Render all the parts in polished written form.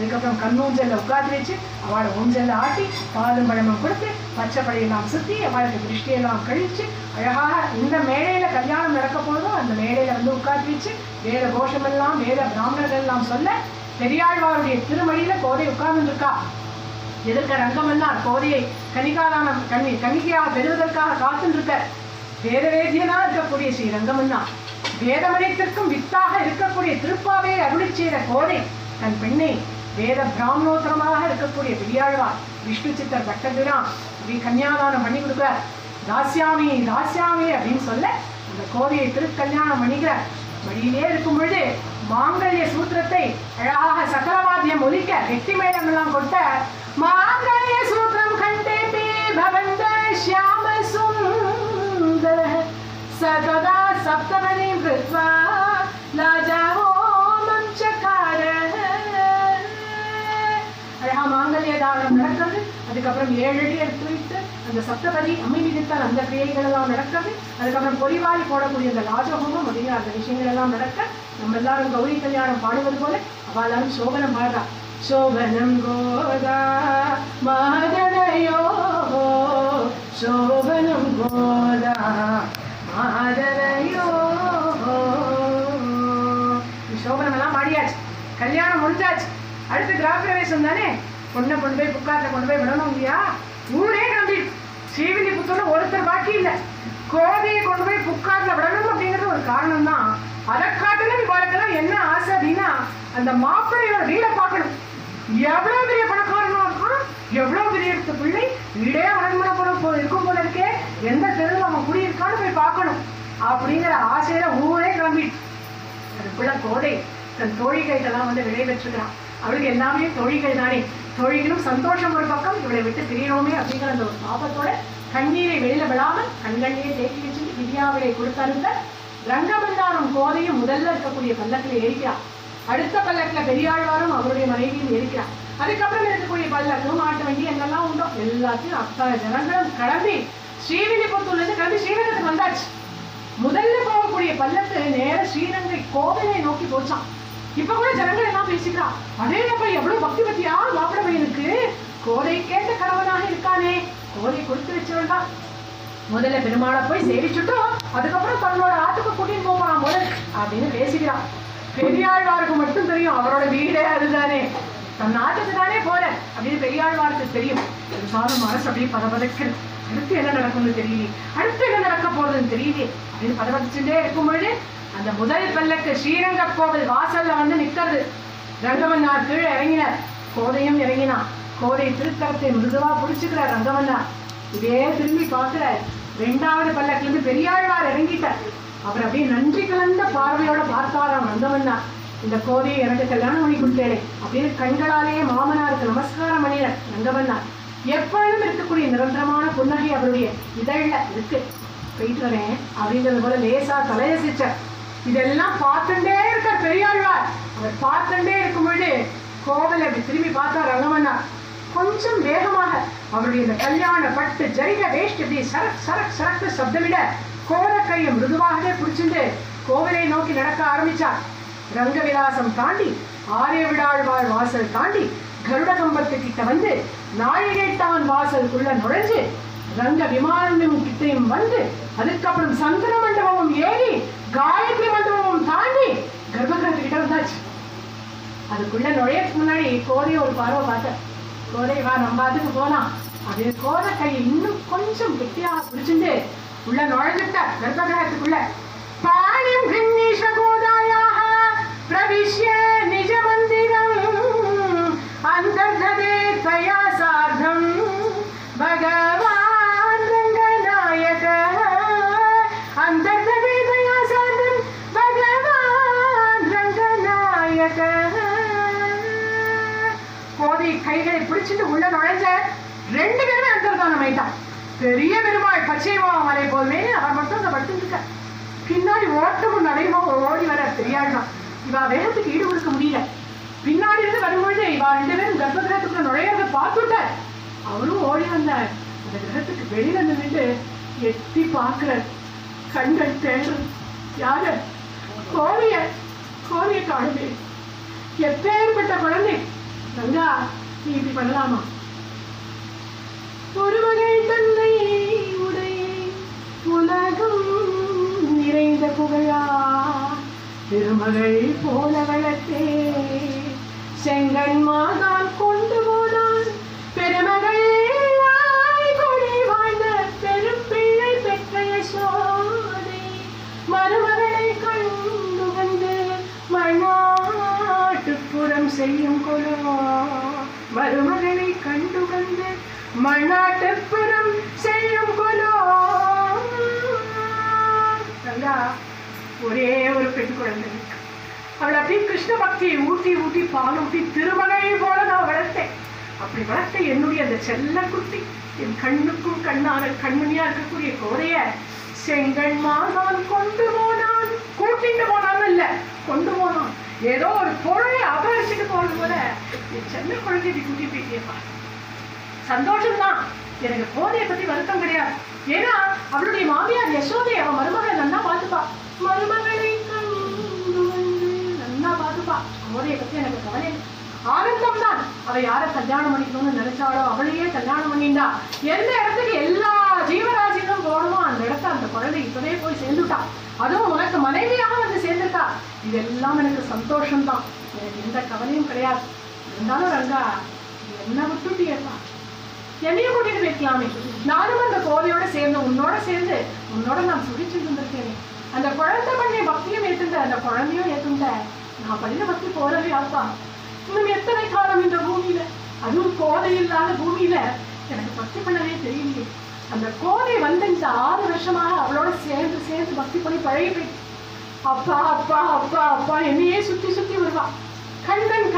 அதுக்கப்புறம் கண்ணூஞ்சல்ல உட்காந்து வச்சு அவளை ஊஞ்சல்ல ஆட்டி பாலும் பழமும் கொடுத்து பச்சைப்படையெல்லாம் சுற்றி அவளுக்கு திருஷ்டியெல்லாம் கழிச்சு அழகாக இந்த மேடையில கல்யாணம் நடக்க போதும் அந்த மேடையில வந்து உட்காந்து வச்சு வேத கோஷமெல்லாம் வேத பிராமணர்கள் எல்லாம் சொல்ல பெரியாழ்வாருடைய திருமணியில கோதை உட்கார்ந்து இருக்கா. எதிர்க்க ரங்கமன்னார் கோதையை கன்னிகையாக பெறுவதற்காக காத்துட்டு இருக்க. வேதவேதியனா இருக்கக்கூடிய ஸ்ரீ ரங்கமன்னார் வேதமனைத்திற்கும் வித்தாக இருக்கக்கூடிய திருப்பாவை அருளி செய்த கோதை தன் பெண்ணை வேத பிராமணோத்தரமாக இருக்கக்கூடிய பெரியாழ்வார் விஷ்ணு சித்தர் பட்டபிரான் அப்படி கன்னியாதானம் பண்ணி கொடுக்கிறார். தாசியாமி தாசியாமி அப்படின்னு சொல்ல அந்த கோதையை திருக்கல்யாணம் பண்ணிக்கிறார். வழியிலே இருக்கும் பொழுது மாங்கல்ய சூத்திரத்தை அழகாக சக்கரவாத்தியம் ஒலிக்க வெற்றி மேளம் எல்லாம் கொட்ட மாங்கல்ய சூத்திரம் கண்டே பவந்த ஷியாம சுந்தர சதா சப்தமணி கிருத்வா லாஜாவோ மஞ்சகார. அழகா மாங்கல்ய தானம் நடக்கிறது. அதுக்கப்புறம் 7 அடி எடுத்து வைத்து அந்த சப்தபதி அம்மை விதித்தால் அந்த கிரியைகள் எல்லாம் நடக்கிறது. அதுக்கப்புறம் பொறிவாளி போடக்கூடிய அந்த லாஜஹோமம் அப்படிங்கிற அந்த விஷயங்கள் எல்லாம் நடக்க நம்ம எல்லாரும் கௌரி கல்யாணம் பாடுவது போல அவ எல்லாரும் சோபனம் பாடுறா. சோபனம் கோதா மாதரையோ சோபனம் கோதா மாதரையோ. சோபனம் எல்லாம் பாடியாச்சு, கல்யாணம் முடிஞ்சாச்சு. அடுத்து கிராமப்பிரவேசம் தானே. பொண்ணை கொண்டு போய் புக்காட்டில் கொண்டு போய் விடணும் இல்லையா? ஊரே கிளம்பிட்டு ஸ்ரீவில்லிபுத்தூர்ல ஒருத்தர் பாக்கி இல்லை. கோதையை கொண்டு போய் புக்காட்டில் விடணும் அப்படிங்கிறது ஒரு காரணம் தான். அதை காட்டிலும் இவளுக்கெல்லாம் என்ன ஆசை அப்படின்னா அந்த மாப்பிள்ளையோட வீடை பார்க்கணும். எவ்வளவு பெரிய பணக்காரனா இருக்கான், எவ்வளவு பெரிய எடுத்த பிள்ளை, வீடே அரண்மனை போல இருக்கும் போல இருக்கே, எந்த தெருவில் அவன் குடியிருக்கான்னு போய் பார்க்கணும் அப்படிங்கிற ஆசையில ஊரே கிளம்பிட்டு. அதுக்குள்ள கோதை தன் தோழிகைகள்லாம் வந்து விடை பெற்றுக்கிறான். அவளுக்கு எல்லாமே தோழிகள் தானே. தோழிகளும் சந்தோஷம் ஒரு பக்கம், இவளை விட்டு பிரியணுமே அப்படிங்கிற அந்த ஒரு பாபத்தோட கண்ணீரை வெளியில விடாமல் கண்கண்ணியை தேக்கி வச்சு வித்யாவிலை கொடுத்தருந்த ரங்கமன்னாரும் கோதையும் முதல்ல இருக்கக்கூடிய பல்லக்கில் ஏறிக்கிறார். அடுத்த பல்லக்கில் பெரியாழ்வாரும் அவருடைய மனைவியும் ஏறிக்கிறார். அதுக்கப்புறம் இருக்கக்கூடிய பல்லக்கு மாட்டு வண்டி என்னெல்லாம் உண்டோ எல்லாத்தையும் அத்தனை ஜனங்களும் கிளம்பி ஸ்ரீவில்லிபுத்தூர்ல இருந்து கிளம்பி ஸ்ரீரங்கத்துக்கு வந்தாச்சு. முதல்ல போகக்கூடிய பல்லக்கு நேர ஸ்ரீரங்கை கோவிலை நோக்கி போச்சான். இப்ப கூட ஜனங்கள் எல்லாம் பேசிக்கிறான், அதே அப்ப எவ்வளவு பக்தி பத்தியா மாப்பிள பையனுக்கு கோதை கேட்ட கணவனாக இருக்கானே, கோதை கொடுத்து வச்சவன் தான். முதல்ல பெருமாளை போய் சேவிச்சுட்டோம், அதுக்கப்புறம் தன்னோட ஆத்துக்கு கூட்டின்னு போறான் முதல் அப்படின்னு பேசிக்கிறான். பெரியாழ்வாருக்கு மட்டும் தெரியும் அவரோட வீடே அதுதானே, தன் நாட்டுக்கு தானே போற அப்படின்னு பெரியாழ்வாருக்கு தெரியும். சாதம் மனசு அப்படியே பதபதக்கிறது. அடுத்து என்ன நடக்கும்னு தெரியலையே, அடுத்து என்ன நடக்க போறதுன்னு தெரியலையே அப்படின்னு பதபதிச்சுட்டே இருக்கும் பொழுது அந்த முதல் பல்லக்கு ஸ்ரீரங்க கோவில் வாசல்ல வந்து நிக்கிறது. ரங்கமன்னார் கீழே இறங்கினார், கோதையும் இறங்கினான். கோதை திருக்கரத்தை மிருதுவா பிடிச்சுக்கிறார் ரங்கமன்னார். இதே திரும்பி பார்க்கிறார். 2வது பல்லக்குல இருந்து பெரியாழ்வார் இறங்கிட்டார். அவர் அப்படியே நன்றி கலந்த பார்வையோட பார்த்தாராம் ரங்கமன்னார். இந்த கோதையை எனக்கு கல்யாணம் பண்ணி கொடுத்தேனே அப்படின்னு கண்களாலேயே மாமனாருக்கு நமஸ்காரம் பண்ணினார் ரங்கமன்னார். எப்பொழுதும் இருக்கக்கூடிய நிரந்தரமான புன்னகை அவருடைய இதழ்ல இருக்கு. போயிட்டு வரேன் அப்படிங்கிறது போல லேசா தலையசிச்சார். இதெல்லாம் பார்த்துட்டே இருக்கார் பெரியாழ்வார். அவர் பார்த்துட்டே இருக்கும் பொழுது கோவிலை அப்படி திரும்பி பார்த்தா ரங்கமன்னார். கொஞ்சம் வேகமாக அவருடைய இந்த கல்யாண பட்டு ஜரிக வேஷ்டி இப்படி சரக் சரக் சரக்கு சப்தமிட கோலக்கையை மிருதுவாகவே பிடிச்சிட்டு கோவிலை நோக்கி நடக்க ஆரம்பிச்சார். ரங்க விலாசம் தாண்டி ஆரியவிடாழ்வாள் வாசல் தாண்டி கருட கம்பத்துக்கிட்ட வந்து நாழிகைத்தான் வாசலுக்குள்ள நுழைஞ்சு ரங்க விமானம் கிட்டையும் வந்து அதுக்கப்புறம் சந்திர மண்டபமும் ஏறி காயத்ரி மண்டபமும் தாண்டி கர்ப்பகிரகத்துக்கிட்ட வந்தாச்சு. அதுக்குள்ள நுழையக்கு முன்னாடி கோதைய ஒரு பார்வை பார்த்த. கோதை வா நம்ம அதுக்கு போலாம் அப்படின்னு கோதை கையை இன்னும் கொஞ்சம் கெட்டியாக பிடிச்சிட்டு உள்ள நுழைஞ்சுட்டார் கர்ப்பகிரகத்துக்குள்ள. பாணிம் கிண்ணீஷ கோதாயாக பிரவிஷ்ய நிஜ மந்திரம் அந்தர்ததே தயா சார்த்தம் பகவான் ரங்கநாயக அந்தர்ததே தயா சார்த்தம் பகவான் ரங்கநாயக. கோதை கைகளை பிடிச்சிட்டு உள்ள நுழைஞ்ச 2 பேருமே அந்தர்தானம் ஆயிட்டான். பெரிய பெருமாள் பச்சைமா மலை போதுமே அவர் மட்டும் அந்த பட்டு இருக்க. பின்னாடி ஓட்டமும் நடையுமா ஓடி வர தெரியாதுதான். இவா வேகத்துக்கு ஈடு கொடுக்க முடியல. பின்னாடி இருந்து வரும்பொழுது இவா 2 பேரும் கர்ப்ப கிரகத்துக்குள்ள நுழையறத பார்த்துட்டார். அவரும் ஓடி வந்தார். அந்த கிரகத்துக்கு வெளியில நின்றுட்டு எட்டி பார்க்கிறார். கண்கள் தேடும். யாரு? கோழிய. கோழிய காணுமே. எப்பேற்பட்ட குழந்தை ரங்கா நீ இப்படி பண்ணலாமா? ஒரு மகள் தந்தை உடைய உலகம் நிறைந்த புகழா திருமகள் போல வளர்த்தே செங்கன்மாதான் கொண்டு போனான் பெருமகள் கொடி வாழ்ந்த பெரும் பிள்ளை பெற்ற யசோதை மருமகளை கண்டு வந்து மண்ணாட்டுப்புறம் செய்யும் கொலோ மருமகளை கண்டு வந்து மண்ணாட்டுப்புறம் செய்யும் கொலோ. ஒரே ஒரு பெண் குழந்தை, அவள் அப்படியே கிருஷ்ண பக்தியை ஊட்டி ஊட்டி பாலூட்டி திருமகளை போல நான் வளர்த்தேன். அப்படி வளர்த்த என்னுடைய அந்த செல்ல குட்டி என் கண்ணுக்கும் கண்ணான கண்மணியா இருக்கக்கூடிய கோதைய செங்கன்மாதான் கொண்டு போனான். கூட்டிட்டு போனான்னு இல்ல, கொண்டு போனான். ஏதோ ஒரு பொருளை அபகரிச்சுட்டு போறது போல என் செல்ல குழந்தைக்கு கூட்டி போயிட்டேப்பா. சந்தோஷம்தான், எனக்கு கோதையை பத்தி வருத்தம் கிடையாது. ஏன்னா அவளுடைய மாமியார் யசோதை அவன் மருமகளை நல்லா பார்த்துப்பா. மருமகளை நல்லா பார்த்துப்பா. கோதையை பத்தி எனக்கு கவலை ஆனந்தம் தான். அவ யார கல்யாணம் பண்ணிக்கணும்னு நினைச்சாலோ அவளையே கல்யாணம் பண்ணிண்டா. எந்த இடத்துக்கு எல்லா ஜீவராசிகளும் போகணுமோ அந்த இடத்த அந்த குழந்தை இப்பவே போய் சேர்ந்துட்டா. அதுவும் உனக்கு மனைவியாக வந்து சேர்ந்துட்டா. இதெல்லாம் எனக்கு சந்தோஷம்தான், எனக்கு எந்த கவலையும் கிடையாது. இருந்தாலும் ரங்கா என்ன விட்டுட்டியப்பா, என்னையும் கூட்டிட்டு போயிருக்கலாமே. நானும் அந்த கோதையோட சேர்ந்து உன்னோட நான் சுடிச்சுட்டு இருந்திருக்கேனே. அந்த குழந்தை பண்ணி பக்தியும் ஏத்துட்ட, அந்த குழந்தையும் ஏத்துட்ட. நான் பண்ணின பக்தி போறவே ஆப்பா. இன்னும் எத்தனை காலம் இந்த பூமியில, அதுவும் கோதை இல்லாத பூமியில எனக்கு பக்தி பண்ணவே தெரியலையே. அந்த கோதை வந்து இந்த 6 வருஷமாக அவளோட சேர்ந்து பக்தி பண்ணி பழகி போயிட்டு அப்பா அப்பா அப்பா அப்பா என்னையே சுத்தி வருவா. கண்ணன்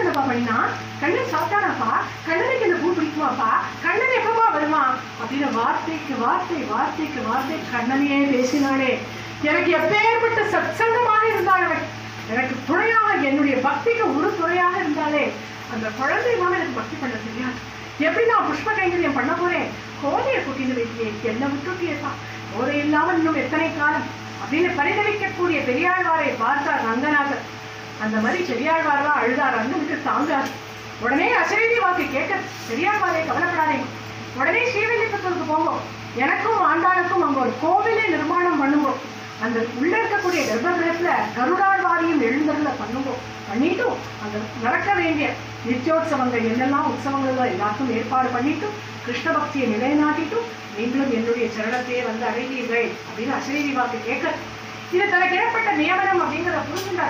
என்னப்பா பண்ணினா, கண்ணன் சாப்பிட்டானாப்பா, கண்ணனுக்கு இந்த பூ பிடிக்குமாப்பா, கண்ணன் எப்பப்பா வருவான் அப்படின்னு வார்த்தைக்கு வார்த்தை கண்ணனையே பேசினாளே. எனக்கு எப்பேற்பட்ட சத்சங்கமாக இருந்தாள் அவள். எனக்கு துணையாக, என்னுடைய பக்திக்கு ஒரு துணையாக இருந்தாலே. அந்த குழந்தை எனக்கு பக்தி பண்ண தெரியாது. எப்படி நான் புஷ்ப கைங்கரியம் பண்ண போறேன்? கோதையை கூட்டிட்டு வைத்தியே, என்ன விட்டுட்டியப்பா, கோதை இல்லாமல் இன்னும் எத்தனை காலம் அப்படின்னு பரிதவிக்கக்கூடிய பெரியாழ்வாரை பார்த்தார் ரங்கநாதர். அந்த மாதிரி பெரியாழ்வாரெல்லாம் அழுதார். ரங்கனுக்கு தாங்கார். உடனே அசரீரி வாக்கு கேட்க, பெரியாழ்வாரை கவலைப்படாதீங்க, உடனே ஸ்ரீவில்லிபுத்தூருக்கு போவோம், எனக்கும் ஆண்டாளுக்கும் அங்க ஒரு கோவிலை நிர்மாணம் பண்ணுவோம், அந்த உள்ள இருக்கக்கூடிய கர்ப்பகிரகத்துல கருடாழ்வாரையும் எழுந்தருள பண்ணிட்டும் அங்க நடக்க வேண்டிய நித்தியோத்சவங்கள் என்னெல்லாம் உற்சவங்கள் எல்லாருக்கும் ஏற்பாடு பண்ணிட்டும் கிருஷ்ண பக்தியை நிலைநாட்டிட்டும் நீங்களும் என்னுடைய சரணத்தையே வந்து அடைவீர்கள் அப்படின்னு அசரீரி வாக்கு கேட்க, இது தனக்கு ஏற்பட்ட நியமனம் அப்படிங்கிற புரிஞ்சுண்டா.